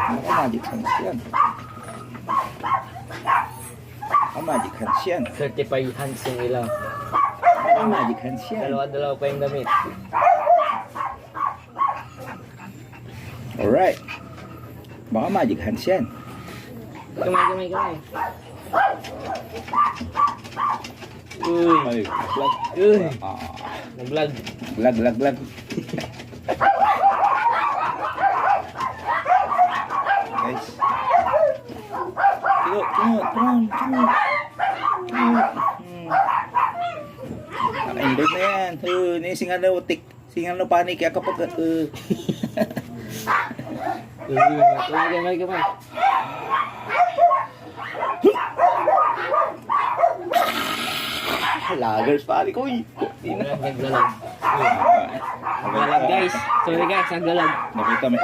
Baka magic hands yan. Baka magic hands yan. 35 hands yung ilaw. Baka magic hands yan. Dalawa-dalawa pa yung damit. Alright. Baka magic hands yan. Kamay. Uy. Ay, vlog. Uy. Ah, Nag-vlog. lag. Guys. Turun. Naka-invite na yan. Ni singa na utik. Singa na panik. Kaya kapag... Kamay. Lagers pare ko. Naglalag. Naglalag guys. Sorry guys, naglalag. Nakita may